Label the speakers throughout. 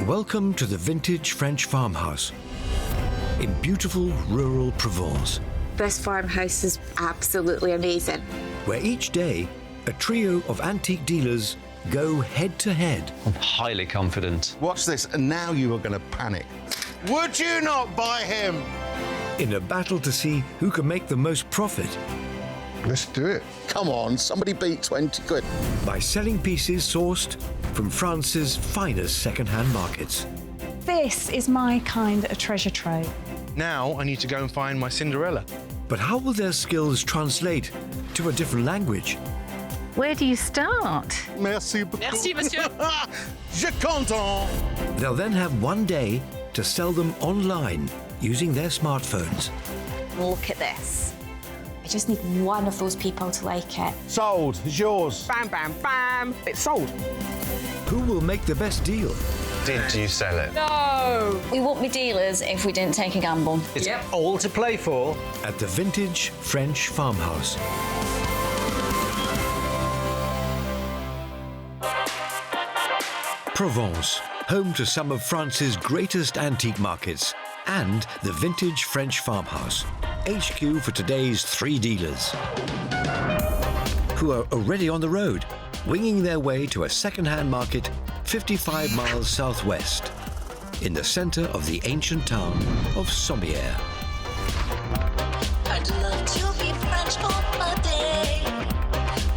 Speaker 1: Welcome to the Vintage French Farmhouse in beautiful rural Provence,
Speaker 2: This farmhouse is absolutely amazing.
Speaker 1: where each day a trio of antique dealers go head to head
Speaker 3: I'm highly confident.
Speaker 4: Watch this, and now you are going to panic. Would you not buy him?
Speaker 1: in a battle to see who can make the most profit
Speaker 5: Let's do it.
Speaker 4: Come on, somebody beat 20 quid.
Speaker 1: by selling pieces sourced from France's finest second-hand markets.
Speaker 6: This is my kind of treasure trove.
Speaker 7: Now I need to go and find my Cinderella.
Speaker 1: But how will their skills translate to a different language?
Speaker 8: Where do you start?
Speaker 4: Merci beaucoup.
Speaker 8: Merci, monsieur.
Speaker 4: Je content.
Speaker 1: They'll then have one day to sell them online using their smartphones.
Speaker 2: Look at this. I just need one of those people to like it.
Speaker 4: Sold. It's yours.
Speaker 9: Bam, bam, bam. It's sold.
Speaker 1: Who will make the best deal?
Speaker 3: Did you sell it?
Speaker 8: No.
Speaker 2: We won't be dealers if we didn't take a gamble.
Speaker 3: It's all to play for.
Speaker 1: At the Vintage French Farmhouse. Provence, home to some of France's greatest antique markets, and the Vintage French Farmhouse, HQ for today's 3 dealers, who are already on the road, winging their way to a second-hand market 55 miles southwest, in the center of the ancient town of Sommières.
Speaker 10: I'd love to be French for a day.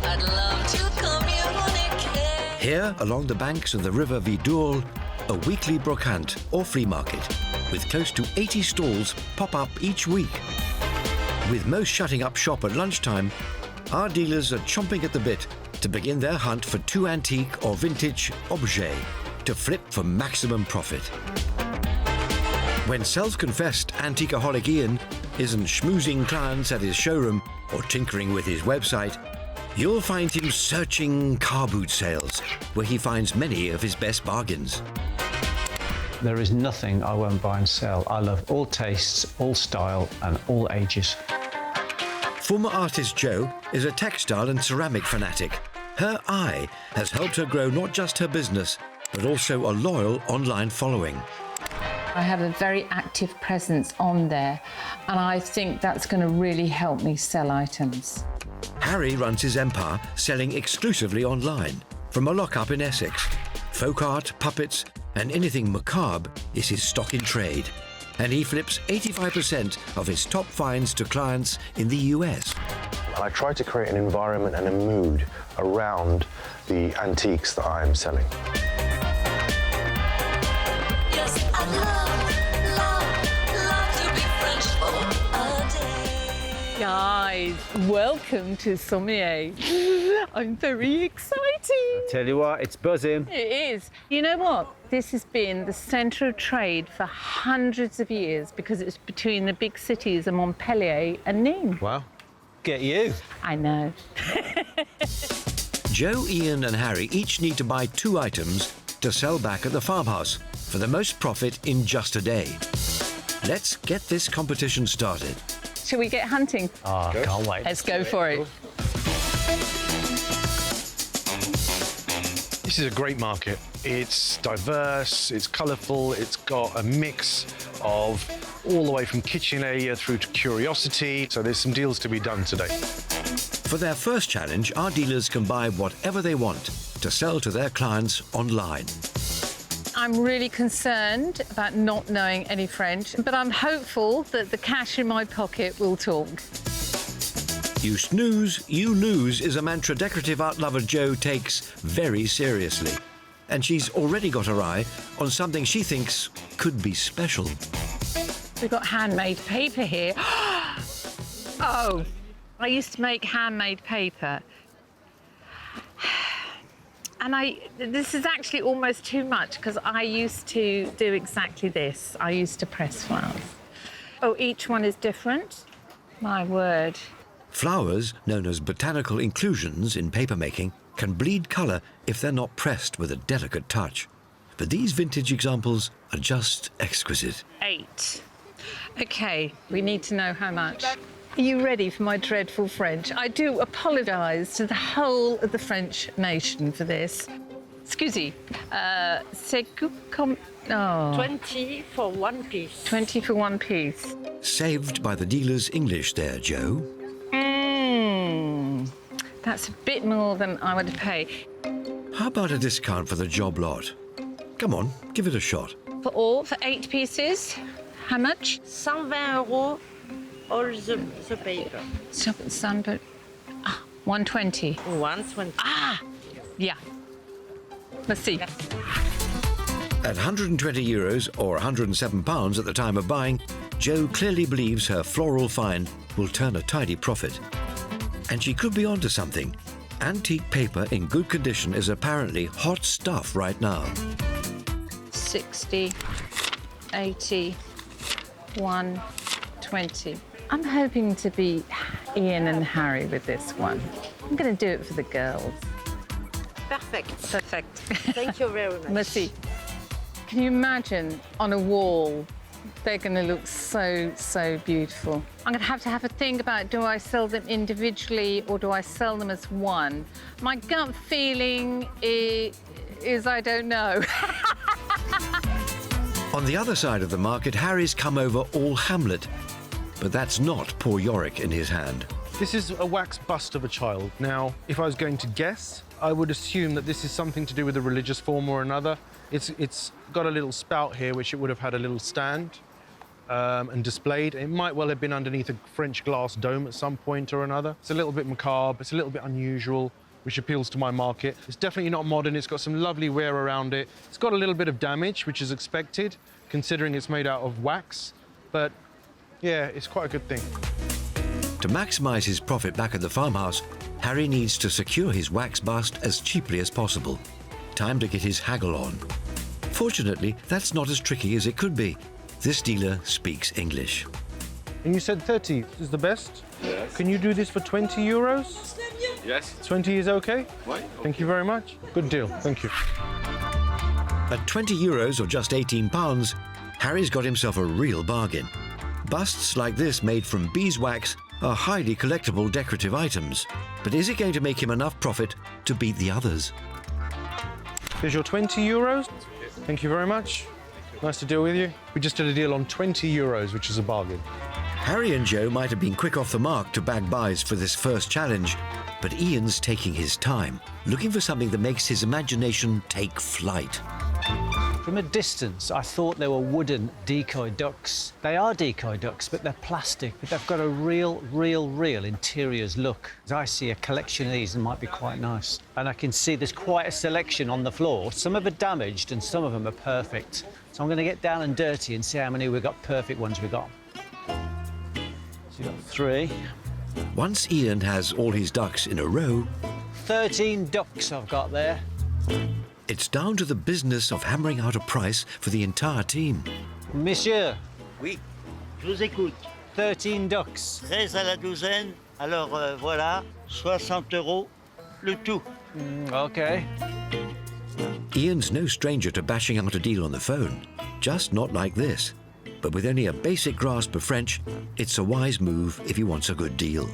Speaker 10: I'd love to communicate.
Speaker 1: Here, along the banks of the river Vidourle, a weekly brocante or flea market, with close to 80 stalls pop up each week. With most shutting up shop at lunchtime, our dealers are chomping at the bit to begin their hunt for 2 antique or vintage objets to flip for maximum profit. When self-confessed antiqueaholic Ian isn't schmoozing clients at his showroom or tinkering with his website, you'll find him searching car boot sales, where he finds many of his best bargains.
Speaker 3: There is nothing I won't buy and sell. I love all tastes, all style, and all ages.
Speaker 1: Former artist Jo is a textile and ceramic fanatic. Her eye has helped her grow not just her business, but also a loyal online following.
Speaker 8: I have a very active presence on there, and I think that's going to really help me sell items.
Speaker 1: Harry runs his empire selling exclusively online. From a lock-up in Essex, folk art, puppets, and anything macabre is his stock in trade. And he flips 85% of his top finds to clients in the US.
Speaker 11: And I try to create an environment and a mood around the antiques that I am selling.
Speaker 10: Yes, I'd love to be French for a day.
Speaker 8: Guys, welcome to Sommières. I'm very excited.
Speaker 3: Tell you what, it's buzzing.
Speaker 8: It is. You know what? This has been the centre of trade for hundreds of years because it's between the big cities of Montpellier and Nîmes.
Speaker 3: Wow. Get you.
Speaker 8: I know.
Speaker 1: Jo, Ian and Harry each need to buy 2 items to sell back at the farmhouse for the most profit in just a day. Let's get this competition started.
Speaker 8: Shall we get hunting?
Speaker 3: Oh, can't wait.
Speaker 8: Let's go for it.
Speaker 7: This is a great market. It's diverse, it's colourful, it's got a mix of all the way from kitchen area through to curiosity. So there's some deals to be done today.
Speaker 1: For their first challenge, our dealers can buy whatever they want to sell to their clients online.
Speaker 8: I'm really concerned about not knowing any French, but I'm hopeful that the cash in my pocket will talk.
Speaker 1: You snooze, you lose is a mantra decorative art lover Jo takes very seriously. And she's already got her eye on something she thinks could be special.
Speaker 8: We've got handmade paper here. Oh, I used to make handmade paper. And this is actually almost too much because I used to do exactly this. I used to press flowers. Oh, each one is different? My word.
Speaker 1: Flowers, known as botanical inclusions in papermaking, can bleed colour if they're not pressed with a delicate touch. But these vintage examples are just exquisite.
Speaker 8: 8. OK, we need to know how much. Are you ready for my dreadful French? I do apologise to the whole of the French nation for this. Excusez. C'est comme... Oh.
Speaker 12: 20 for one piece.
Speaker 8: 20 for one piece.
Speaker 1: Saved by the dealer's English there, Joe.
Speaker 8: That's a bit more than I would pay.
Speaker 1: How about a discount for the job lot? Come on, give it a shot.
Speaker 8: For 8 pieces, how much?
Speaker 12: 120 euros, all the paper.
Speaker 8: But 120.
Speaker 12: 120.
Speaker 8: Ah, yeah. Merci.
Speaker 1: At €120 or £107 at the time of buying, Jo clearly believes her floral find will turn a tidy profit. And she could be onto something. Antique paper in good condition is apparently hot stuff right now.
Speaker 8: 60, 80, 120. I'm hoping to be Ian and Harry with this one. I'm going to do it for the girls.
Speaker 12: Perfect.
Speaker 8: Perfect.
Speaker 12: Thank you very much.
Speaker 8: Merci. Can you imagine on a wall? They're going to look so, so beautiful. I'm going to have a think about, do I sell them individually or do I sell them as one? My gut feeling is I don't know.
Speaker 1: On the other side of the market, Harry's come over all Hamlet. But that's not poor Yorick in his hand.
Speaker 7: This is a wax bust of a child. Now, if I was going to guess, I would assume that this is something to do with a religious form or another. It's got a little spout here, which it would have had a little stand and displayed. It might well have been underneath a French glass dome at some point or another. It's a little bit macabre, it's a little bit unusual, which appeals to my market. It's definitely not modern, it's got some lovely wear around it. It's got a little bit of damage, which is expected, considering it's made out of wax, but yeah, it's quite a good thing.
Speaker 1: To maximise his profit back at the farmhouse, Harry needs to secure his wax bust as cheaply as possible. Time to get his haggle on. Fortunately, that's not as tricky as it could be. This dealer speaks English.
Speaker 7: And you said 30 is the best?
Speaker 13: Yes.
Speaker 7: Can you do this for 20 euros?
Speaker 13: Yes.
Speaker 7: 20 is okay?
Speaker 13: Why?
Speaker 7: Thank you very much. Good deal, thank you.
Speaker 1: At 20 euros or just £18, Harry's got himself a real bargain. Busts like this made from beeswax are highly collectible decorative items. But is it going to make him enough profit to beat the others?
Speaker 7: Here's your 20 euros. Thank you very much. Nice to deal with you. We just did a deal on 20 euros, which is a bargain.
Speaker 1: Harry and Joe might have been quick off the mark to bag buys for this first challenge, but Ian's taking his time, looking for something that makes his imagination take flight.
Speaker 3: From a distance, I thought they were wooden decoy ducks. They are decoy ducks, but they're plastic, but they've got a real interiors look. As I see a collection of these, it might be quite nice. And I can see there's quite a selection on the floor. Some of them are damaged and some of them are perfect. So I'm going to get down and dirty and see how many we've got perfect ones we've got. So you've got 3.
Speaker 1: Once Ian has all his ducks in a row,
Speaker 3: 13 ducks I've got there.
Speaker 1: It's down to the business of hammering out a price for the entire team.
Speaker 3: Monsieur.
Speaker 14: Oui, je vous écoute.
Speaker 3: 13 ducks.
Speaker 14: 13 à la douzaine. Alors voilà, 60 euros le tout.
Speaker 3: OK.
Speaker 1: Ian's no stranger to bashing out a deal on the phone, just not like this. But with only a basic grasp of French, it's a wise move if he wants a good deal.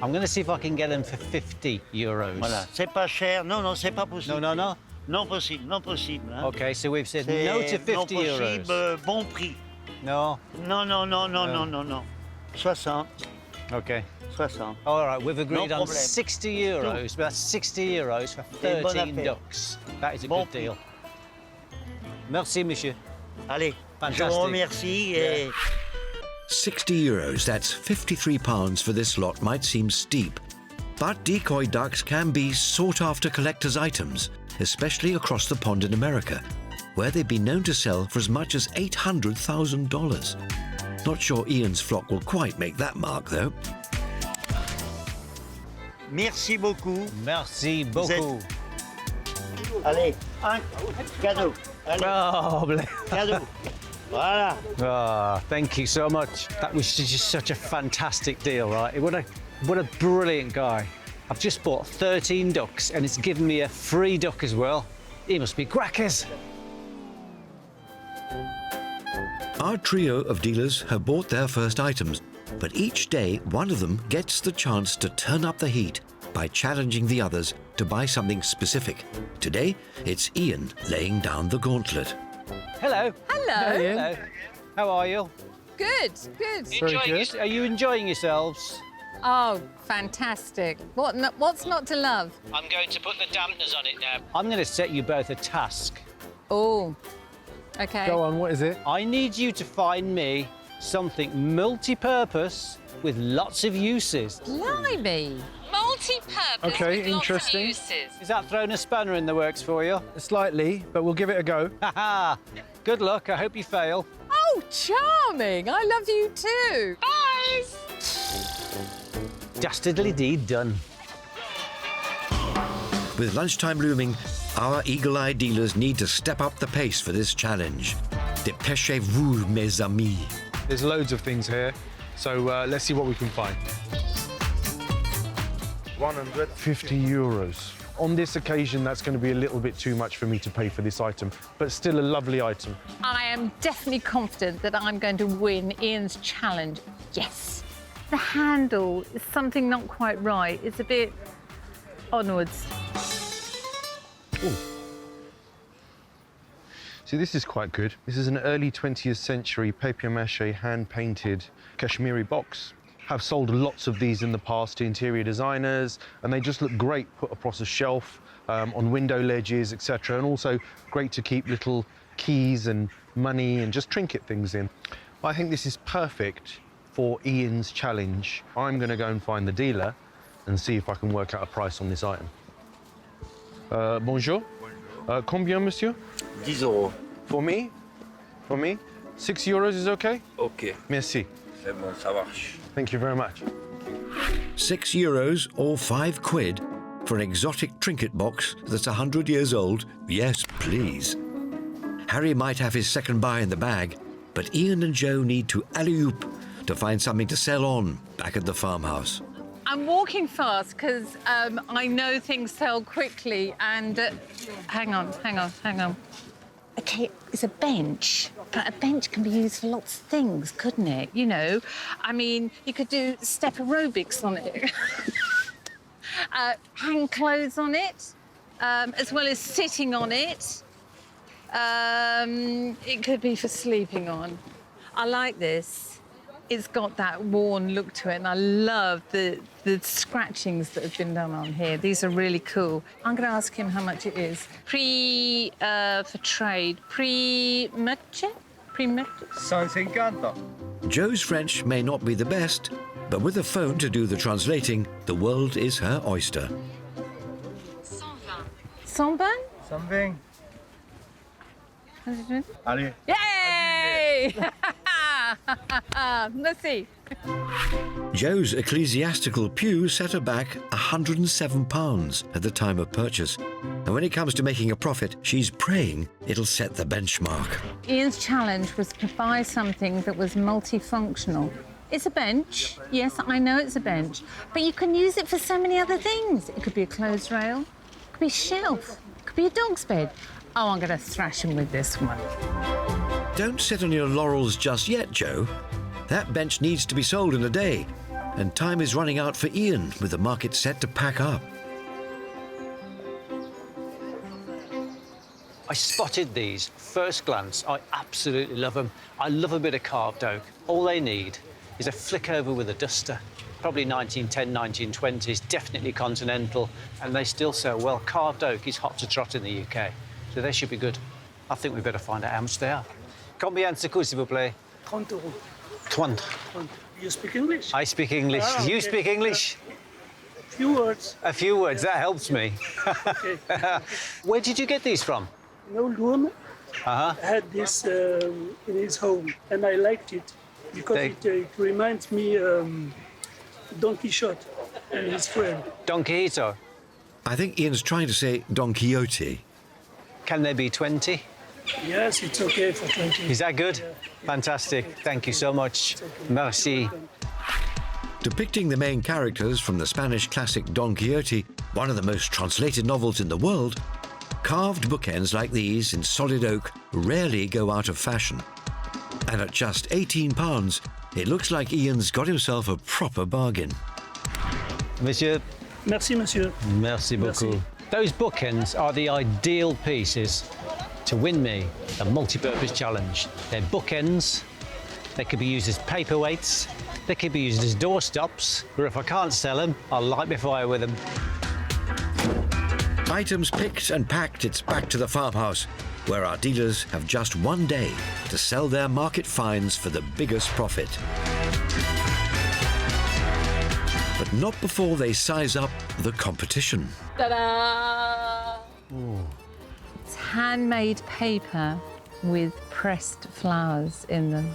Speaker 3: I'm going to see if I can get them for 50 euros.
Speaker 14: Voilà, c'est pas cher. Non, non, c'est pas possible.
Speaker 3: No.
Speaker 14: Non possible, non possible. Hein.
Speaker 3: OK, so we've said no to 50
Speaker 14: non possible,
Speaker 3: euros.
Speaker 14: Bon prix.
Speaker 3: No.
Speaker 14: Non. 60.
Speaker 3: OK.
Speaker 14: 60.
Speaker 3: All right, we've agreed
Speaker 14: No
Speaker 3: on
Speaker 14: problem.
Speaker 3: 60 euros. That's 60 euros for 13 ducks. That is a good deal. Merci, monsieur.
Speaker 14: Allez,
Speaker 3: Fantastic.
Speaker 14: je vous remercie et...
Speaker 1: 60 euros, that's £53 for this lot, might seem steep. But decoy ducks can be sought-after collector's items, especially across the pond in America, where they've been known to sell for as much as $800,000. Not sure Ian's flock will quite make that mark, though.
Speaker 14: Merci beaucoup.
Speaker 3: Merci beaucoup.
Speaker 14: Allez, un cadeau. Allez.
Speaker 3: Oh,
Speaker 14: cadeau. Voilà.
Speaker 3: Oh, thank you so much. That was just such a fantastic deal, right? What a brilliant guy. I've just bought 13 ducks and it's given me a free duck as well. He must be crackers.
Speaker 1: Our trio of dealers have bought their first items, but each day one of them gets the chance to turn up the heat by challenging the others to buy something specific. Today, it's Ian laying down the gauntlet.
Speaker 3: Hello.
Speaker 8: Hello.
Speaker 3: Hello. How are you?
Speaker 8: Good, good.
Speaker 3: Are you enjoying yourselves?
Speaker 8: Oh, fantastic. What's not to love?
Speaker 3: I'm going to put the dampeners on it now. I'm going to set you both a task.
Speaker 8: Oh, OK.
Speaker 7: Go on, what is it?
Speaker 3: I need you to find me something multi-purpose with lots of uses.
Speaker 8: Blimey. Multi-purpose
Speaker 7: OK,
Speaker 8: with
Speaker 7: interesting.
Speaker 8: lots of uses.
Speaker 3: Is that throwing a spanner in the works for you?
Speaker 7: Slightly, but we'll give it a go.
Speaker 3: Ha-ha! Good luck. I hope you fail.
Speaker 8: Oh, charming. I love you too. Bye.
Speaker 3: Dastardly deed done.
Speaker 1: With lunchtime looming, our eagle-eyed dealers need to step up the pace for this challenge. Dépêchez-vous, mes amis.
Speaker 7: There's loads of things here, so let's see what we can find. 150 euros. On this occasion, that's going to be a little bit too much for me to pay for this item, but still a lovely item.
Speaker 8: I am definitely confident that I'm going to win Ian's challenge. Yes. The handle is something not quite right. It's a bit onwards.
Speaker 7: Ooh. See, this is quite good. This is an early 20th century papier-mâché hand-painted Kashmiri box. Have sold lots of these in the past to interior designers, and they just look great put across a shelf, on window ledges, etc. And also great to keep little keys and money and just trinket things in. I think this is perfect for Ian's challenge. I'm going to go and find the dealer and see if I can work out a price on this item. Bonjour. Combien, monsieur?
Speaker 13: 10 euros.
Speaker 7: For me? For me? 6 euros is okay?
Speaker 13: OK.
Speaker 7: Merci.
Speaker 13: C'est bon, ça marche.
Speaker 7: Thank you very much.
Speaker 1: 6 euros or 5 quid for an exotic trinket box that's 100 years old? Yes, please. Harry might have his second buy in the bag, but Ian and Joe need to alley-oop to find something to sell on back at the farmhouse.
Speaker 8: I'm walking fast because I know things sell quickly and... hang on. OK, it's a bench, but a bench can be used for lots of things, couldn't it? You know, I mean, you could do step aerobics on it, hang clothes on it, as well as sitting on it. It could be for sleeping on. I like this. It's got that worn look to it, and I love the scratchings that have been done on here. These are really cool. I'm going to ask him how much it is. For trade. Much?
Speaker 13: 150.
Speaker 1: Joe's French may not be the best, but with a phone to do the translating, the world is her oyster.
Speaker 8: 120.
Speaker 13: 120. Allez.
Speaker 8: Yay! Let's see.
Speaker 1: Joe's ecclesiastical pew set her back £107 at the time of purchase. And when it comes to making a profit, she's praying it'll set the benchmark.
Speaker 8: Ian's challenge was to buy something that was multifunctional. It's a bench. Yes, I know it's a bench. But you can use it for so many other things. It could be a clothes rail. It could be a shelf. It could be a dog's bed. Oh, I'm going to thrash him with this one.
Speaker 1: Don't sit on your laurels just yet, Joe. That bench needs to be sold in a day, and time is running out for Ian with the market set to pack up.
Speaker 3: I spotted these. First glance, I absolutely love them. I love a bit of carved oak. All they need is a flick over with a duster. Probably 1910, 1920s, definitely continental, and they still sell well. Carved oak is hot to trot in the UK, so they should be good. I think we better find out how much they are. Combien ça coûte, s'il vous plaît?
Speaker 15: 30 euros.
Speaker 3: 20.
Speaker 15: You speak English?
Speaker 3: I speak English.
Speaker 15: Ah,
Speaker 3: You
Speaker 15: okay.
Speaker 3: speak English?
Speaker 15: A few words.
Speaker 3: A few words, that helps me.
Speaker 15: Okay.
Speaker 3: Where did you get these from?
Speaker 15: An old woman
Speaker 3: Uh-huh.
Speaker 15: had this in his home, and I liked it because it reminds me Don Quixote and his friend.
Speaker 3: Don Quixote?
Speaker 1: I think Ian's trying to say Don Quixote.
Speaker 3: Can there be 20?
Speaker 15: Yes, it's okay for 20.
Speaker 3: Is that good?
Speaker 15: Yeah.
Speaker 3: Fantastic. Thank you so much. Merci.
Speaker 1: Depicting the main characters from the Spanish classic Don Quixote, one of the most translated novels in the world, carved bookends like these in solid oak rarely go out of fashion. And at just £18, it looks like Ian's got himself a proper bargain.
Speaker 3: Monsieur,
Speaker 15: Merci, monsieur.
Speaker 3: Merci beaucoup.
Speaker 15: Merci.
Speaker 3: Those bookends are the ideal pieces to win me a multi-purpose challenge. They're bookends. They could be used as paperweights. They could be used as doorstops, or if I can't sell them, I'll light my fire with them.
Speaker 1: Items picked and packed, it's back to the farmhouse, where our dealers have just one day to sell their market finds for the biggest profit. But not before they size up the competition.
Speaker 8: Ta-da! It's handmade paper with pressed flowers in them.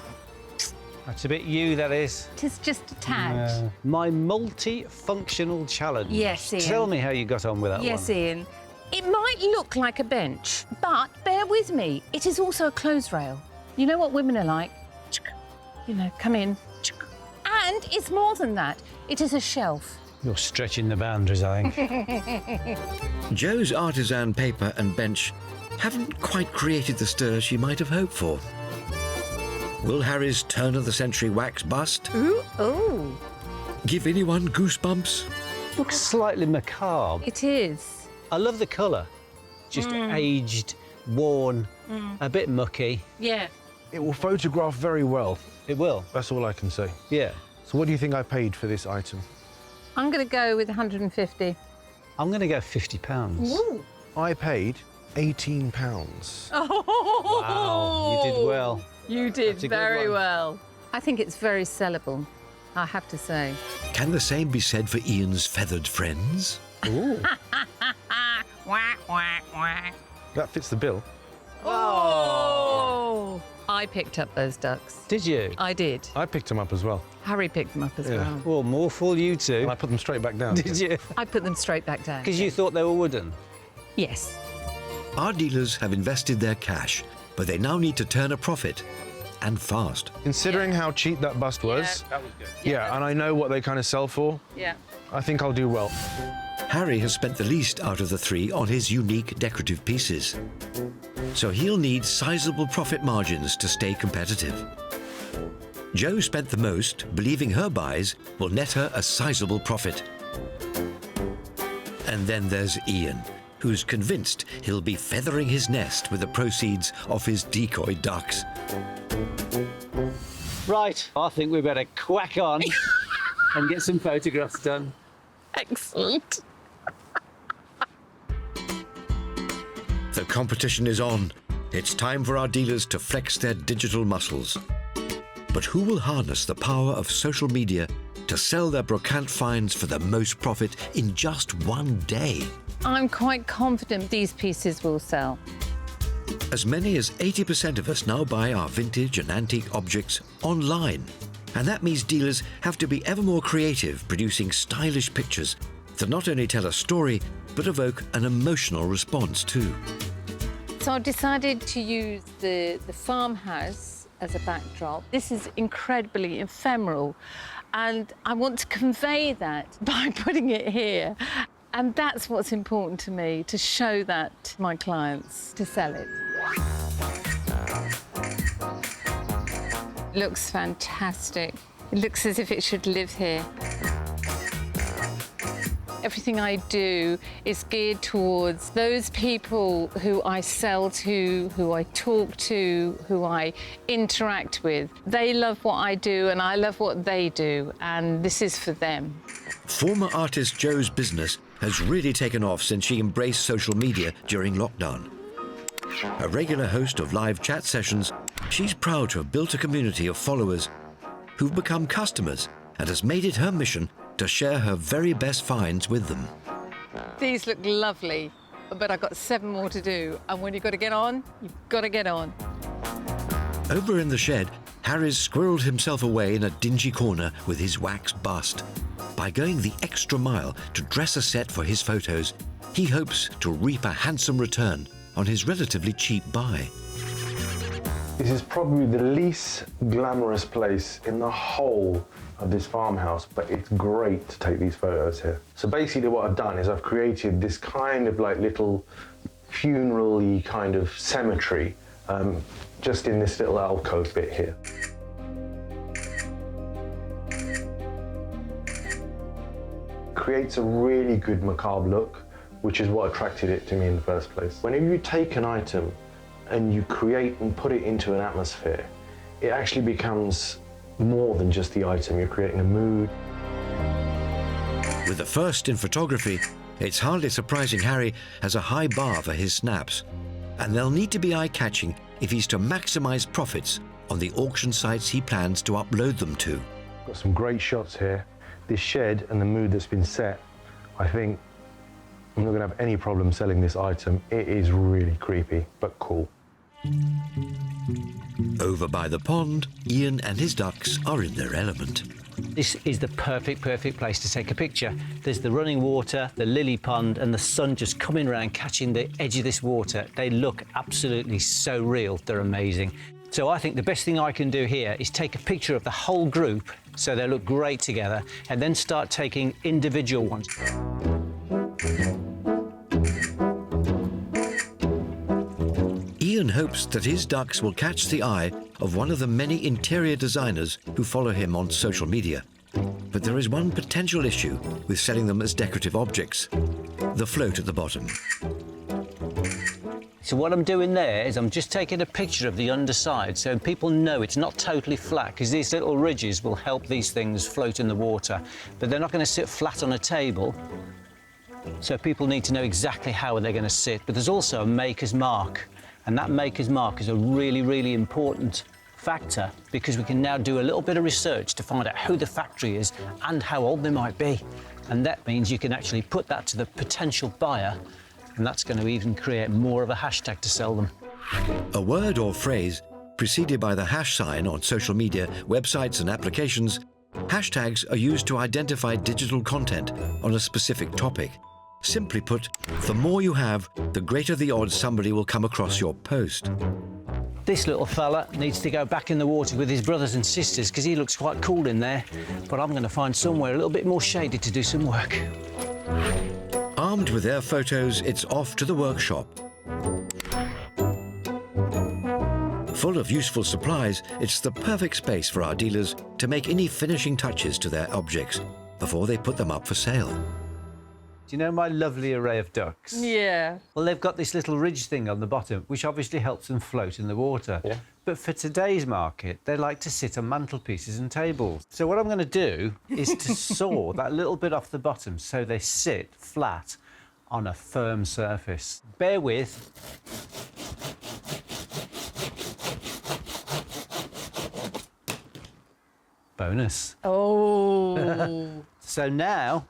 Speaker 3: That's a bit you, that is.
Speaker 8: It is just a tad.
Speaker 3: My multi-functional challenge.
Speaker 8: Yes, Ian.
Speaker 3: Tell me how you got on with that one.
Speaker 8: Yes, Ian. It might look like a bench, but bear with me. It is also a clothes rail. You know what women are like? You know, come in. And it's more than that. It is a shelf.
Speaker 3: You're stretching the boundaries, I think.
Speaker 1: Jo's artisan paper and bench haven't quite created the stir she might have hoped for. Will Harry's turn-of-the-century wax bust
Speaker 8: Ooh.
Speaker 1: give anyone goosebumps?
Speaker 3: Looks slightly macabre.
Speaker 8: It is.
Speaker 3: I love the colour. Just aged, worn, a bit mucky.
Speaker 8: Yeah.
Speaker 7: It will photograph very well.
Speaker 3: It will.
Speaker 7: That's all I can say.
Speaker 3: Yeah.
Speaker 7: So what do you think I paid for this item?
Speaker 8: I'm going to go with 150.
Speaker 3: I'm going to go £50.
Speaker 8: Ooh.
Speaker 7: I paid £18.
Speaker 8: Oh.
Speaker 3: Wow, you did well.
Speaker 8: You did
Speaker 3: That's a good
Speaker 8: very
Speaker 3: one.
Speaker 8: well. I think it's very sellable, I have to say.
Speaker 1: Can the same be said for Ian's feathered friends?
Speaker 3: Ooh.
Speaker 8: Whack, whack, whack.
Speaker 7: That fits the bill.
Speaker 8: Oh! I picked up those ducks.
Speaker 3: Did you?
Speaker 8: I did.
Speaker 7: I picked them up as well.
Speaker 8: Harry picked them up as well.
Speaker 3: Well, more fool you two.
Speaker 7: And I put them straight back down.
Speaker 3: Did you?
Speaker 8: I put them straight back down.
Speaker 3: Because you thought they were wooden.
Speaker 8: Yes.
Speaker 1: Our dealers have invested their cash, but they now need to turn a profit, and fast.
Speaker 7: Considering how cheap that bust was,
Speaker 3: That was good.
Speaker 7: yeah, and I know what they kind of sell for,
Speaker 8: Yeah.
Speaker 7: I think I'll do well.
Speaker 1: Harry has spent the least out of the three on his unique decorative pieces. So he'll need sizable profit margins to stay competitive. Jo spent the most, believing her buys will net her a sizable profit. And then there's Ian, who's convinced he'll be feathering his nest with the proceeds of his decoy ducks.
Speaker 3: Right, I think we better quack on and get some photographs done.
Speaker 8: Excellent.
Speaker 1: The competition is on. It's time for our dealers to flex their digital muscles. But who will harness the power of social media to sell their brocante finds for the most profit in just one day?
Speaker 8: I'm quite confident these pieces will sell.
Speaker 1: As many as 80% of us now buy our vintage and antique objects online. And that means dealers have to be ever more creative, producing stylish pictures that not only tell a story, but evoke an emotional response too.
Speaker 8: So I decided to use the farmhouse as a backdrop. This is incredibly ephemeral, and I want to convey that by putting it here. And that's what's important to me, to show that to my clients, to sell it. Looks fantastic. It looks as if it should live here. Everything I do is geared towards those people who I sell to, who I talk to, who I interact with. They love what I do and I love what they do, and this is for them.
Speaker 1: Former artist Jo's business has really taken off since she embraced social media during lockdown. A regular host of live chat sessions, she's proud to have built a community of followers who've become customers and has made it her mission to share her very best finds with them.
Speaker 8: These look lovely, but I've got 7 more to do. And when you've got to get on, you've got to get on.
Speaker 1: Over in the shed, Harry's squirreled himself away in a dingy corner with his wax bust. By going the extra mile to dress a set for his photos, he hopes to reap a handsome return on his relatively cheap buy.
Speaker 11: This is probably the least glamorous place in the whole of this farmhouse, but it's great to take these photos here. So basically what I've done is I've created this kind of like little funeral-y kind of cemetery just in this little alcove bit here. creates a really good macabre look, which is what attracted it to me in the first place. Whenever you take an item and you create and put it into an atmosphere, it actually becomes more than just the item. You're creating a mood.
Speaker 1: With the first in photography, it's hardly surprising Harry has a high bar for his snaps, and they'll need to be eye-catching if he's to maximize profits on the auction sites he plans to upload them to.
Speaker 11: Got some great shots here. This shed and the mood that's been set, I think I'm not going to have any problem selling this item. It is really creepy, but cool.
Speaker 1: Over by the pond, Ian and his ducks are in their element.
Speaker 3: This is the perfect place to take a picture. There's the running water, the lily pond, and the sun just coming around, catching the edge of this water. They look absolutely so real. They're amazing. So I think the best thing I can do here is take a picture of the whole group so they look great together, and then start taking individual ones.
Speaker 1: Ian hopes that his ducks will catch the eye of one of the many interior designers who follow him on social media. But there is one potential issue with selling them as decorative objects: the float at the bottom.
Speaker 3: So what I'm doing there is I'm just taking a picture of the underside so people know it's not totally flat, because these little ridges will help these things float in the water, but they're not going to sit flat on a table. So people need to know exactly how they're going to sit. But there's also a maker's mark, and that maker's mark is a really important factor, because we can now do a little bit of research to find out who the factory is and how old they might be. And that means you can actually put that to the potential buyer, and that's going to even create more of a hashtag to sell them.
Speaker 1: A word or phrase preceded by the hash sign on social media, websites and applications. Hashtags are used to identify digital content on a specific topic. Simply put, the more you have, the greater the odds somebody will come across your post.
Speaker 3: This little fella needs to go back in the water with his brothers and sisters because he looks quite cool in there, but I'm going to find somewhere a little bit more shaded to do some work.
Speaker 1: Armed with their photos, it's off to the workshop. Full of useful supplies, it's the perfect space for our dealers to make any finishing touches to their objects before they put them up for sale.
Speaker 3: Do you know my lovely array of ducks?
Speaker 8: Yeah.
Speaker 3: Well, they've got this little ridge thing on the bottom, which obviously helps them float in the water.
Speaker 11: Yeah.
Speaker 3: But for today's market, they like to sit on mantelpieces and tables. So what I'm going to do is to saw that little bit off the bottom so they sit flat on a firm surface. Bear with. Bonus.
Speaker 8: Oh.
Speaker 3: So now...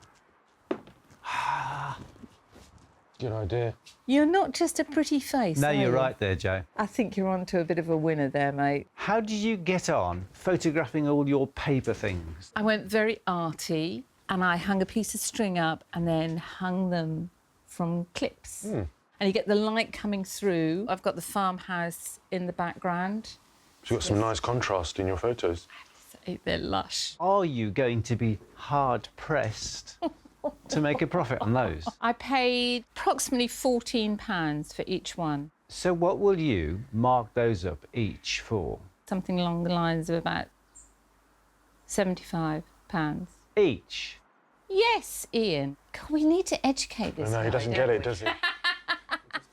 Speaker 11: Good idea.
Speaker 8: You're not just a pretty face,
Speaker 3: No,
Speaker 8: are
Speaker 3: you're
Speaker 8: you?
Speaker 3: right there, Joe.
Speaker 8: I think you're on to a bit of a winner there, mate.
Speaker 3: How did you get on photographing all your paper things?
Speaker 8: I went very arty, and I hung a piece of string up and then hung them from clips. And you get the light coming through. I've got the farmhouse in the background.
Speaker 11: So you've got some nice contrast in your photos.
Speaker 8: They're lush.
Speaker 3: Are you going to be hard-pressed to make a profit on those?
Speaker 8: I paid approximately £14 for each one.
Speaker 3: So what will you mark those up each for?
Speaker 8: Something along the lines of about £75.
Speaker 3: Each?
Speaker 8: Yes, Ian. God, we need to educate this
Speaker 11: No,
Speaker 8: guy,
Speaker 11: he doesn't
Speaker 8: don't
Speaker 11: get it,
Speaker 8: we?
Speaker 11: does he?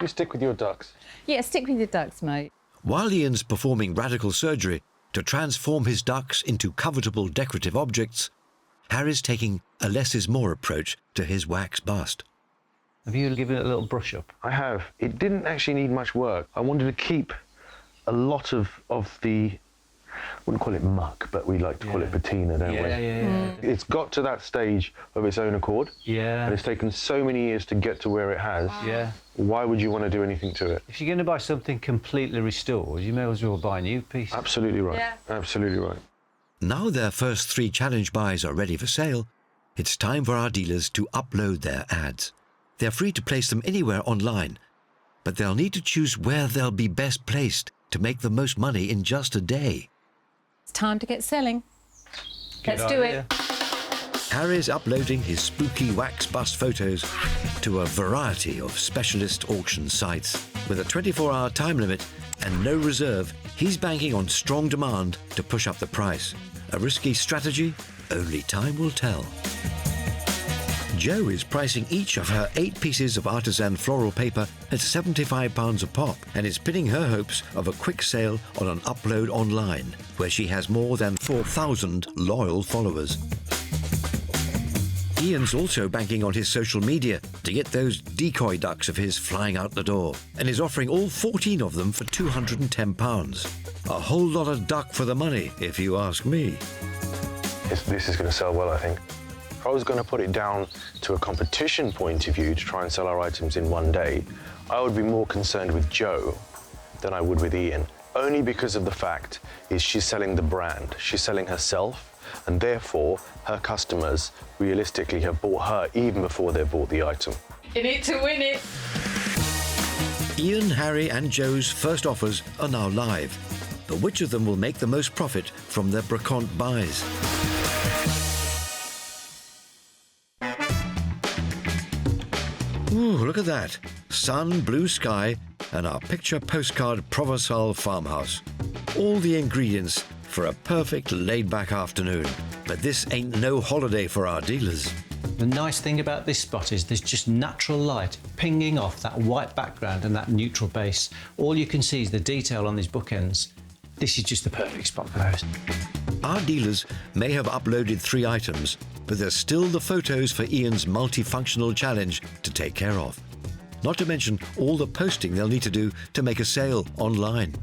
Speaker 11: You stick with your ducks.
Speaker 8: Yeah, stick with your ducks, mate.
Speaker 1: While Ian's performing radical surgery to transform his ducks into covetable decorative objects, Harry's taking a less is more approach to his wax bust.
Speaker 3: Have you given it a little brush up?
Speaker 11: I have. It didn't actually need much work. I wanted to keep a lot of the, I wouldn't call it muck, but we like to call it patina, don't we?
Speaker 3: Yeah.
Speaker 11: It's got to that stage of its own accord.
Speaker 3: Yeah.
Speaker 11: And it's taken so many years to get to where it has.
Speaker 3: Yeah.
Speaker 11: Why would you want to do anything to it?
Speaker 3: If you're going to buy something completely restored, you may as well buy a new piece.
Speaker 11: Absolutely right.
Speaker 8: Yeah.
Speaker 11: Absolutely right.
Speaker 1: Now their first 3 challenge buys are ready for sale, it's time for our dealers to upload their ads. They're free to place them anywhere online, but they'll need to choose where they'll be best placed to make the most money in just a day.
Speaker 8: It's time to get selling.
Speaker 3: Good
Speaker 8: Let's do
Speaker 3: idea.
Speaker 8: it.
Speaker 1: Harry's uploading his spooky wax bust photos to a variety of specialist auction sites. With a 24-hour time limit and no reserve, he's banking on strong demand to push up the price. A risky strategy? Only time will tell. Jo is pricing each of her 8 pieces of artisan floral paper at £75 a pop and is pinning her hopes of a quick sale on an upload online, where she has more than 4,000 loyal followers. Ian's also banking on his social media to get those decoy ducks of his flying out the door, and is offering all 14 of them for £210. A whole lot of duck for the money, if you ask me.
Speaker 11: This is going to sell well, I think. If I was going to put it down to a competition point of view to try and sell our items in one day, I would be more concerned with Jo than I would with Ian, only because of the fact is she's selling the brand, she's selling herself, and therefore her customers realistically have bought her even before they've bought the item.
Speaker 8: In it to win it.
Speaker 1: Ian, Harry and Jo's first offers are now live, but which of them will make the most profit from their brocante buys? Ooh, look at that. Sun, blue sky, and our picture postcard Provençal farmhouse. All the ingredients for a perfect laid-back afternoon. But this ain't no holiday for our dealers.
Speaker 3: The nice thing about this spot is there's just natural light pinging off that white background and that neutral base. All you can see is the detail on these bookends. This is just the perfect spot for those.
Speaker 1: Our dealers may have uploaded 3 items, but there's still the photos for Ian's multifunctional challenge to take care of. Not to mention all the posting they'll need to do to make a sale online.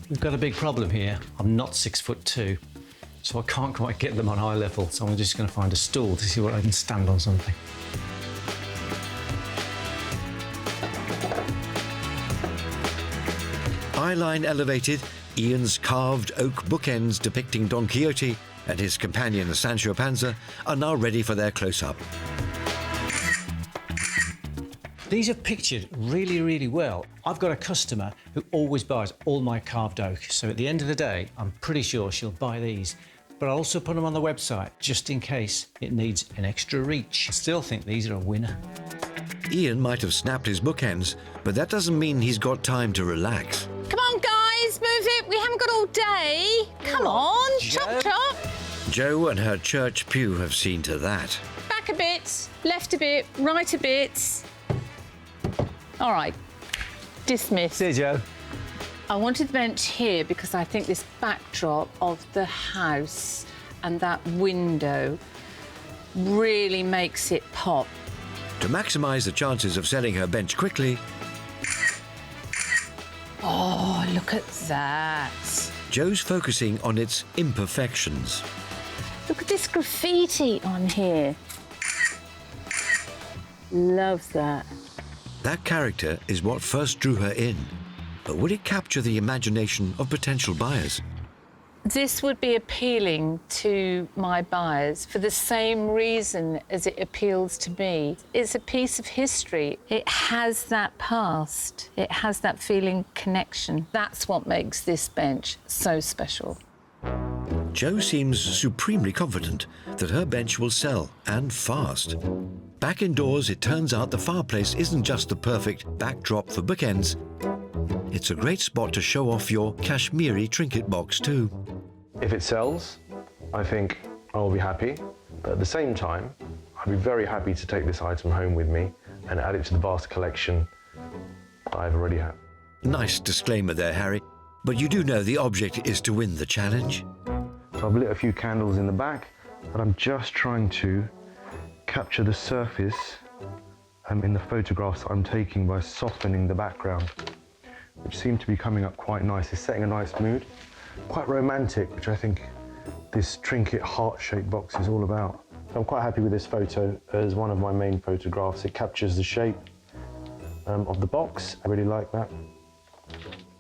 Speaker 3: We've got a big problem here. I'm not 6'2", so I can't quite get them on eye level, so I'm just going to find a stool to see what I can stand on something.
Speaker 1: Eyeline elevated, Ian's carved oak bookends depicting Don Quixote and his companion Sancho Panza are now ready for their close-up.
Speaker 3: These are pictured really, really well. I've got a customer who always buys all my carved oak, so at the end of the day, I'm pretty sure she'll buy these. But I'll also put them on the website, just in case it needs an extra reach. I still think these are a winner.
Speaker 1: Ian might have snapped his bookends, but that doesn't mean he's got time to relax.
Speaker 8: Come on, guys, move it. We haven't got all day. Come on, chop, chop.
Speaker 1: Jo and her church pew have seen to that.
Speaker 8: Back a bit, left a bit, right a bit. All right, dismiss.
Speaker 3: See you, Jo.
Speaker 8: I wanted the bench here because I think this backdrop of the house and that window really makes it pop.
Speaker 1: To maximise the chances of selling her bench quickly,
Speaker 8: oh, look at that.
Speaker 1: Jo's focusing on its imperfections.
Speaker 8: Look at this graffiti on here. Love that.
Speaker 1: That character is what first drew her in. But would it capture the imagination of potential buyers?
Speaker 8: This would be appealing to my buyers for the same reason as it appeals to me. It's a piece of history. It has that past. It has that feeling connection. That's what makes this bench so special.
Speaker 1: Jo seems supremely confident that her bench will sell, and fast. Back indoors, it turns out the fireplace isn't just the perfect backdrop for bookends. It's a great spot to show off your Kashmiri trinket box too.
Speaker 11: If it sells, I think I'll be happy. But at the same time, I'd be very happy to take this item home with me and add it to the vast collection I've already had.
Speaker 1: Nice disclaimer there, Harry. But you do know the object is to win the challenge.
Speaker 11: So I've lit a few candles in the back, but I'm just trying to capture the surface in the photographs I'm taking by softening the background, which seem to be coming up quite nice. It's setting a nice mood, quite romantic, which I think this trinket heart-shaped box is all about. So I'm quite happy with this photo as one of my main photographs. It captures the shape of the box. I really like that.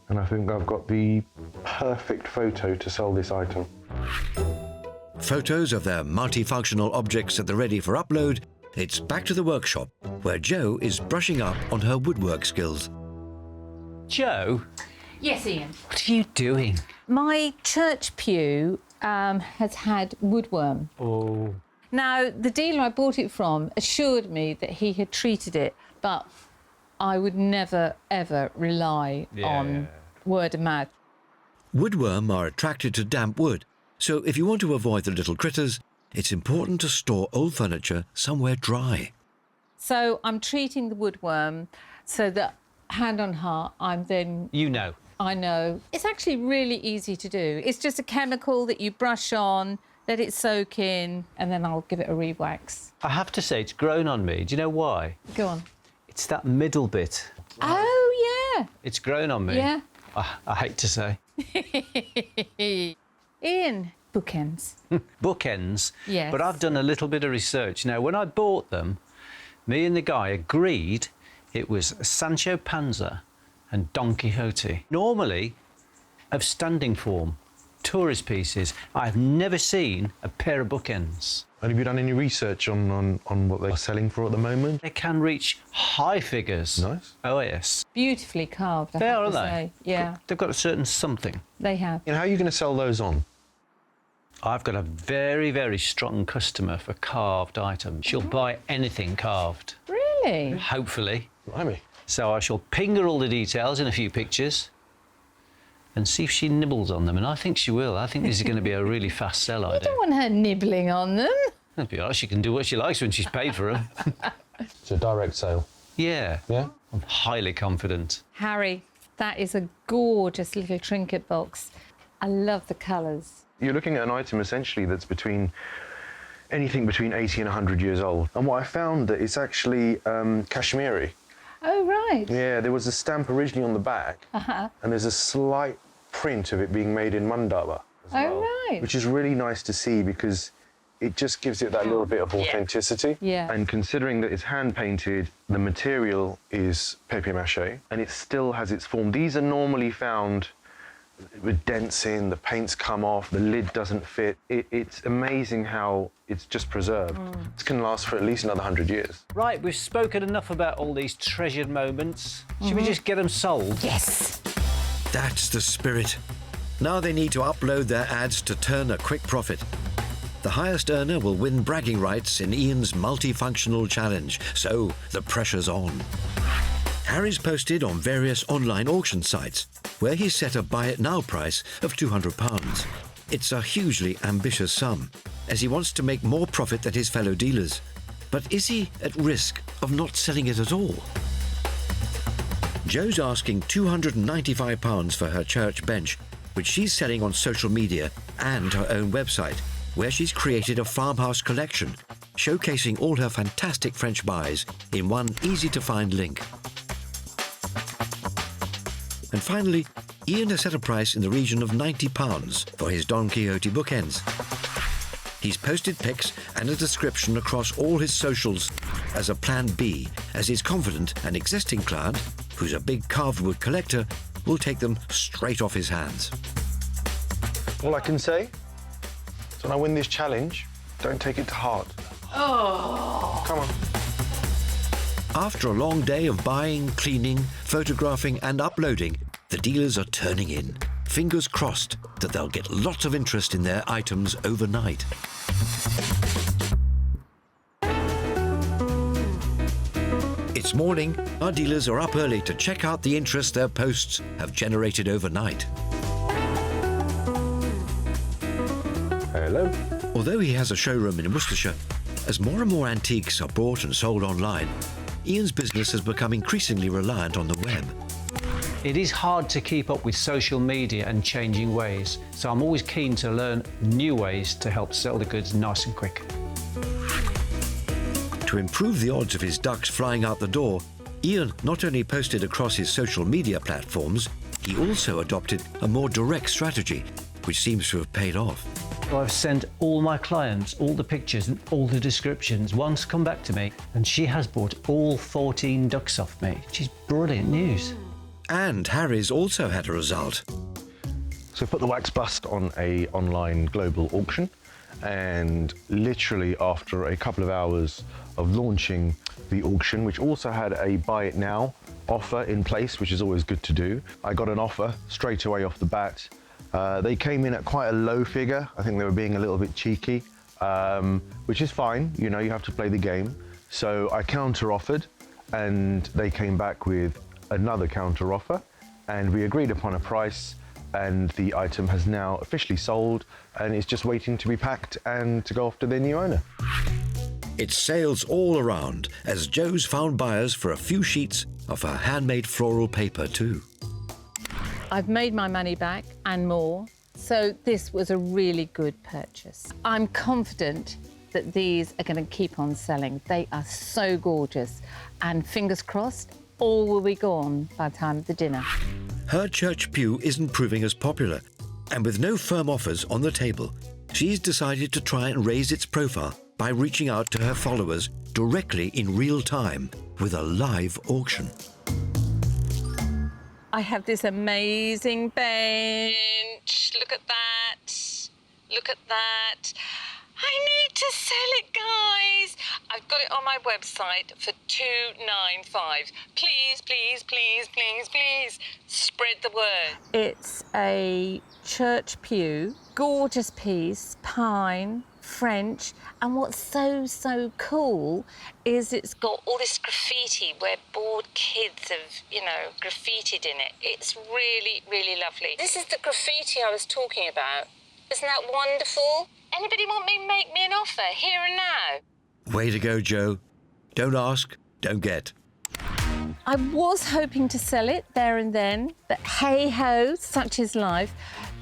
Speaker 11: And I think I've got the perfect photo to sell this item.
Speaker 1: Photos of their multifunctional objects at the ready for upload, it's back to the workshop, where Jo is brushing up on her woodwork skills.
Speaker 3: Jo?
Speaker 8: Yes, Ian?
Speaker 3: What are you doing?
Speaker 8: My church pew has had woodworm.
Speaker 3: Oh.
Speaker 8: Now, the dealer I bought it from assured me that he had treated it, but I would never, ever rely on word of mouth.
Speaker 1: Woodworm are attracted to damp wood, so if you want to avoid the little critters, it's important to store old furniture somewhere dry.
Speaker 8: So I'm treating the woodworm so that, hand on heart, I'm then...
Speaker 3: You know.
Speaker 8: I know. It's actually really easy to do. It's just a chemical that you brush on, let it soak in, and then I'll give it a re-wax.
Speaker 3: I have to say, it's grown on me. Do you know why?
Speaker 8: Go on.
Speaker 3: It's that middle bit.
Speaker 8: Oh, yeah.
Speaker 3: It's grown on me.
Speaker 8: Yeah.
Speaker 3: I hate to say.
Speaker 8: Ian, bookends.
Speaker 3: Bookends?
Speaker 8: Yes.
Speaker 3: But I've done a little bit of research. Now, when I bought them, me and the guy agreed it was Sancho Panza and Don Quixote. Normally, of standing form, tourist pieces, I've never seen a pair of bookends.
Speaker 7: And have you done any research on what they're selling for at the moment?
Speaker 3: They can reach high figures.
Speaker 7: Nice.
Speaker 3: Oh, yes.
Speaker 8: Beautifully carved, I
Speaker 3: They
Speaker 8: have
Speaker 3: are,
Speaker 8: to
Speaker 3: aren't
Speaker 8: say. Yeah,
Speaker 3: They've got a certain something.
Speaker 8: they have.
Speaker 7: You know, how are you going to sell those on?
Speaker 3: I've got a very, very strong customer for carved items. She'll buy anything carved.
Speaker 8: Really?
Speaker 3: Hopefully.
Speaker 7: Blimey.
Speaker 3: So I shall ping her all the details in a few pictures and see if she nibbles on them. And I think she will. I think this is going to be a really fast sell, I
Speaker 8: You don't want her nibbling on them.
Speaker 3: To be honest, she can do what she likes when she's paid for them.
Speaker 7: It's a direct sale.
Speaker 3: Yeah.
Speaker 7: Yeah?
Speaker 3: I'm highly confident.
Speaker 8: Harry, that is a gorgeous little trinket box. I love the colours.
Speaker 7: You're looking at an item essentially that's anything between 80 and 100 years old. And what I found that it's actually Kashmiri.
Speaker 8: Oh, right.
Speaker 7: Yeah, there was a stamp originally on the back, and there's a slight print of it being made in Mandaba as well,
Speaker 8: right.
Speaker 7: which is really nice to see because it just gives it that little bit of authenticity.
Speaker 8: Yeah.
Speaker 7: And considering that it's hand-painted, the material is papier-mâché, and it still has its form. These are normally found with dents in, the paint's come off, the lid doesn't fit. It's amazing how it's just preserved. This can last for at least another 100 years.
Speaker 3: Right, we've spoken enough about all these treasured moments. Should we just get them sold?
Speaker 8: Yes.
Speaker 1: That's the spirit. Now they need to upload their ads to turn a quick profit. The highest earner will win bragging rights in Ian's multifunctional challenge, so the pressure's on. Harry's posted on various online auction sites, where he's set a buy-it-now price of £200. It's a hugely ambitious sum, as he wants to make more profit than his fellow dealers. But is he at risk of not selling it at all? Jo's asking £295 for her church bench, which she's selling on social media and her own website, where she's created a farmhouse collection, showcasing all her fantastic French buys in one easy-to-find link. And finally, Ian has set a price in the region of £90 for his Don Quixote bookends. He's posted pics and a description across all his socials as a plan B, as he's confident an existing client, who's a big carved wood collector, will take them straight off his hands.
Speaker 7: All I can say is when I win this challenge, don't take it to heart.
Speaker 8: Oh.
Speaker 7: Come on.
Speaker 1: After a long day of buying, cleaning, photographing and uploading, the dealers are turning in. Fingers crossed that they'll get lots of interest in their items overnight. It's morning. Our dealers are up early to check out the interest their posts have generated overnight.
Speaker 7: Hello.
Speaker 1: Although he has a showroom in Worcestershire, as more and more antiques are bought and sold online, Ian's business has become increasingly reliant on the web.
Speaker 3: It is hard to keep up with social media and changing ways, so I'm always keen to learn new ways to help sell the goods nice and quick.
Speaker 1: To improve the odds of his ducks flying out the door, Ian not only posted across his social media platforms, he also adopted a more direct strategy, which seems to have paid off.
Speaker 3: I've sent all my clients all the pictures and all the descriptions. One's come back to me, and she has bought all 14 ducks off me, which is brilliant news.
Speaker 1: And Harry's also had a result.
Speaker 7: So put the wax bust on a online global auction, and literally after a couple of hours of launching the auction, which also had a buy it now offer in place, which is always good to do, I got an offer straight away off the bat. They came in at quite a low figure. I think they were being a little bit cheeky, which is fine. You know, you have to play the game. So I counter-offered, and they came back with another counter-offer, and we agreed upon a price,
Speaker 11: and the item has now officially sold and is just waiting to be packed and to go off to their new owner.
Speaker 1: It's sales all around as Jo's found buyers for a few sheets of her handmade floral paper too.
Speaker 8: I've made my money back and more, so this was a really good purchase. I'm confident that these are going to keep on selling. They are so gorgeous, and fingers crossed, all will be gone by the time of the dinner.
Speaker 1: Her church pew isn't proving as popular, and with no firm offers on the table, she's decided to try and raise its profile by reaching out to her followers directly in real time with a live auction.
Speaker 8: I have this amazing bench. Look at that. Look at that. I need to sell it, guys. I've got it on my website for $2.95. Please, please, please, please, please, spread the word. It's a church pew, gorgeous piece, pine, French, and what's so cool is it's got all this graffiti where bored kids have, you know, graffitied in it. It's really, really lovely. This is the graffiti I was talking about. Isn't that wonderful? Anybody want me to make me an offer here and now?
Speaker 1: Way to go, Jo. Don't ask, don't get.
Speaker 8: I was hoping to sell it there and then, but hey-ho, such is life.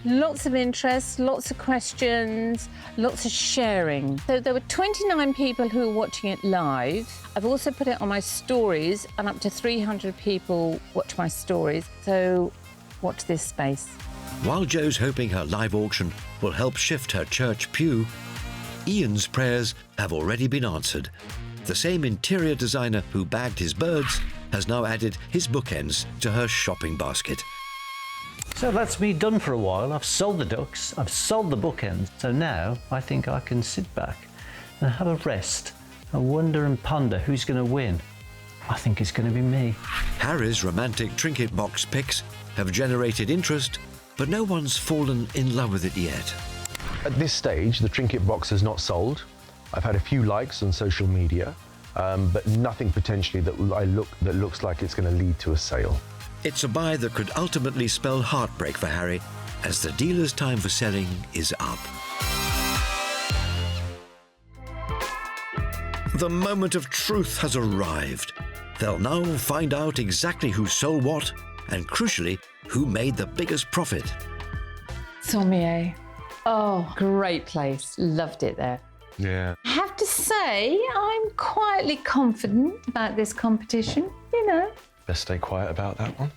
Speaker 8: Lots of interest, lots of questions, lots of sharing. So there were 29 people who were watching it live. I've also put it on my stories, and up to 300 people watch my stories. So watch this space.
Speaker 1: While Jo's hoping her live auction will help shift her church pew, Ian's prayers have already been answered. The same interior designer who bagged his birds has now added his bookends to her shopping basket.
Speaker 3: So that's me done for a while. I've sold the ducks, I've sold the bookends. So now I think I can sit back and have a rest and wonder and ponder who's going to win. I think it's going to be me.
Speaker 1: Harry's romantic trinket box pics have generated interest, but no one's fallen in love with it yet.
Speaker 11: At this stage, the trinket box has not sold. I've had a few likes on social media, but nothing potentially that looks like it's going to lead to a sale.
Speaker 1: It's a buy that could ultimately spell heartbreak for Harry, as the dealer's time for selling is up. The moment of truth has arrived. They'll now find out exactly who sold what, and crucially, who made the biggest profit.
Speaker 8: Sommières. Oh, great place. Loved it there.
Speaker 11: Yeah.
Speaker 8: I have to say, I'm quietly confident about this competition, you know.
Speaker 11: Best stay quiet about that one.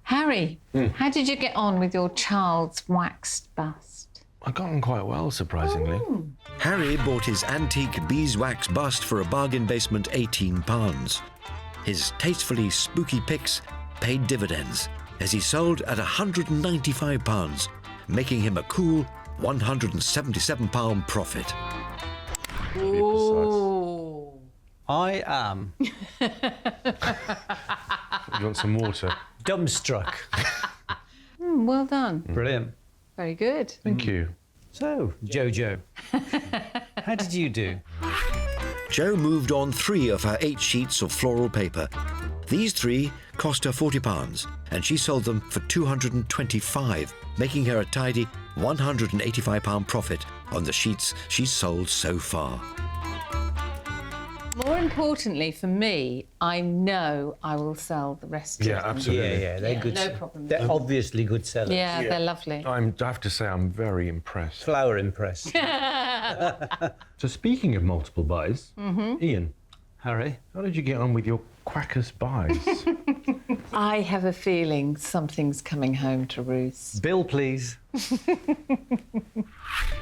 Speaker 8: Harry, how did you get on with your child's waxed bust?
Speaker 11: I got on quite well, surprisingly.
Speaker 8: Oh.
Speaker 1: Harry bought his antique beeswax bust for a bargain basement £18. His tastefully spooky pics paid dividends as he sold at £195, making him a cool £177 profit.
Speaker 8: Ooh.
Speaker 3: I am
Speaker 11: You want some water?
Speaker 3: dumbstruck.
Speaker 8: Well done.
Speaker 3: Brilliant.
Speaker 8: Very good.
Speaker 11: Thank you.
Speaker 3: So, Jojo, how did you do?
Speaker 1: Jo moved on 3 of her 8 sheets of floral paper. These 3 cost her £40, and she sold them for £225, making her a tidy £185 profit on the sheets she's sold so far.
Speaker 8: More importantly for me, I know I will sell the rest of them.
Speaker 11: Absolutely.
Speaker 3: Yeah, they're good.
Speaker 8: No problem.
Speaker 3: They're obviously good sellers.
Speaker 8: Yeah, they're lovely.
Speaker 11: I have to say I'm very impressed.
Speaker 3: Flower impressed.
Speaker 11: So speaking of multiple buys, Ian,
Speaker 3: Harry?
Speaker 11: how did you get on with your Quackers buys?
Speaker 8: I have a feeling something's coming home to roost.
Speaker 3: Bill, please.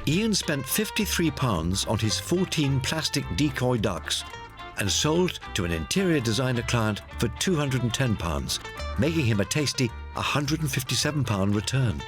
Speaker 1: Ian spent £53 on his 14 plastic decoy ducks and sold to an interior designer client for £210, making him a tasty £157 return.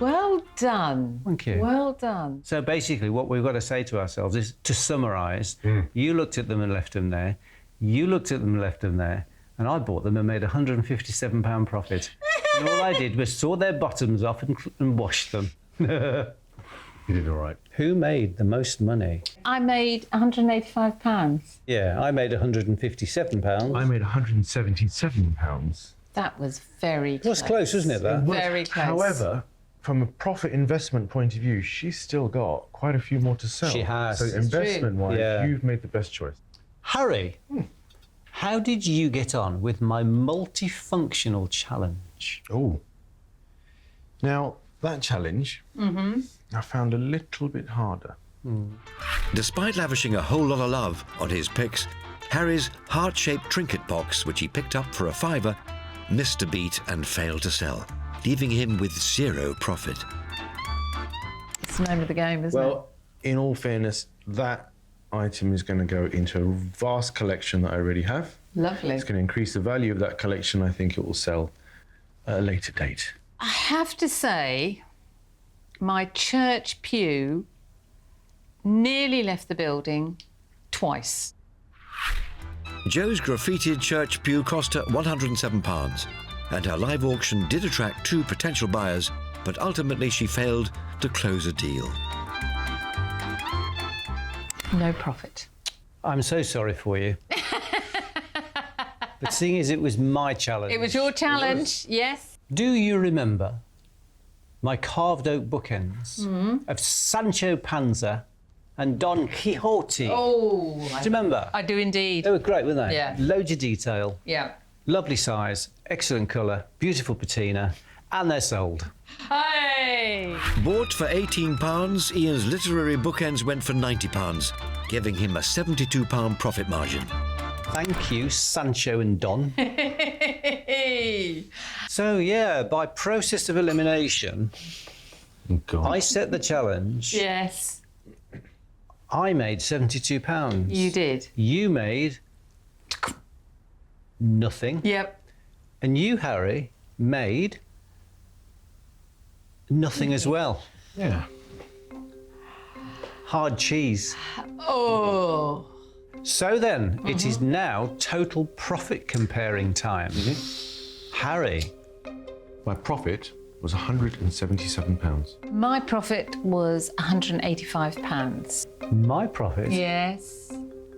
Speaker 8: Well done.
Speaker 3: Thank you.
Speaker 8: Well done.
Speaker 3: So basically what we've got to say to ourselves is, to summarise, you looked at them and left them there, you looked at them and left them there, and I bought them and made £157 profit. And all I did was saw their bottoms off and washed them.
Speaker 11: You did all right.
Speaker 3: Who made the most money?
Speaker 8: I made £185.
Speaker 3: Yeah, I made £157.
Speaker 11: I made £177.
Speaker 8: That was very close.
Speaker 3: It was close, wasn't it, that?
Speaker 8: Very close.
Speaker 11: However, from a profit investment point of view, she's still got quite a few more to sell.
Speaker 3: She has.
Speaker 11: So investment-wise,
Speaker 3: Yeah.
Speaker 11: you've made the best choice.
Speaker 3: Harry, how did you get on with my multifunctional challenge?
Speaker 11: Oh. Now, that challenge, I found a little bit harder.
Speaker 1: Despite lavishing a whole lot of love on his picks, Harry's heart-shaped trinket box, which he picked up for £5, missed a beat and failed to sell, leaving him with 0 profit.
Speaker 8: It's the name of the game, isn't it?
Speaker 11: Well, in all fairness, that item is going to go into a vast collection that I already have.
Speaker 8: Lovely.
Speaker 11: It's going to increase the value of that collection. I think it will sell at a later date.
Speaker 8: I have to say, my church pew nearly left the building twice.
Speaker 1: Joe's graffitied church pew cost her £107, and her live auction did attract 2 potential buyers, but ultimately she failed to close a deal.
Speaker 8: No profit.
Speaker 3: I'm so sorry for you. But seeing as it was my challenge...
Speaker 8: It was your challenge, yes.
Speaker 3: Do you remember my carved oak bookends of Sancho Panza and Don Quixote?
Speaker 8: Oh.
Speaker 3: Do you remember?
Speaker 8: I do indeed.
Speaker 3: They were great, weren't they?
Speaker 8: Yeah.
Speaker 3: Loads of detail.
Speaker 8: Yeah.
Speaker 3: Lovely size, excellent colour, beautiful patina, and they're sold.
Speaker 8: Hey!
Speaker 1: Bought for £18, Ian's literary bookends went for £90, giving him a £72 profit margin.
Speaker 3: Thank you, Sancho and Don. So, yeah, by process of elimination, I set the challenge.
Speaker 8: Yes.
Speaker 3: I made £72.
Speaker 8: You did.
Speaker 3: You made nothing.
Speaker 8: Yep.
Speaker 3: And you, Harry, made nothing as well.
Speaker 11: Yeah.
Speaker 3: Hard cheese.
Speaker 8: Oh.
Speaker 3: So then, it is now total profit comparing time. Harry.
Speaker 11: My profit was £177.
Speaker 8: My profit was £185.
Speaker 3: My profit?
Speaker 8: Yes.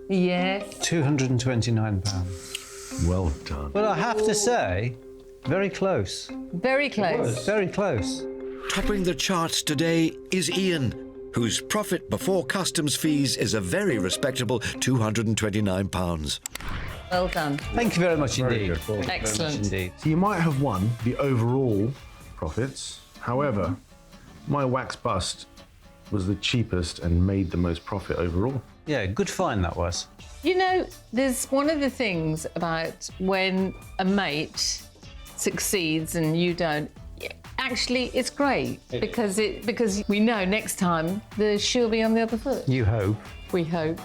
Speaker 8: Yes.
Speaker 3: £229.
Speaker 11: Well done.
Speaker 3: But I have to say, very close.
Speaker 8: Very close.
Speaker 3: Very close.
Speaker 1: Topping the charts today is Ian, whose profit before customs fees is a very respectable £229.
Speaker 8: Well done.
Speaker 3: Thank you very much indeed.
Speaker 8: Excellent.
Speaker 3: Indeed.
Speaker 11: So you might have won the overall profits. However, my wax bust was the cheapest and made the most profit overall.
Speaker 3: Yeah, good find that was.
Speaker 8: You know, there's one of the things about when a mate succeeds and you don't. Actually, it's great because we know next time the shoe will be on the other foot.
Speaker 3: You hope.
Speaker 8: We hope.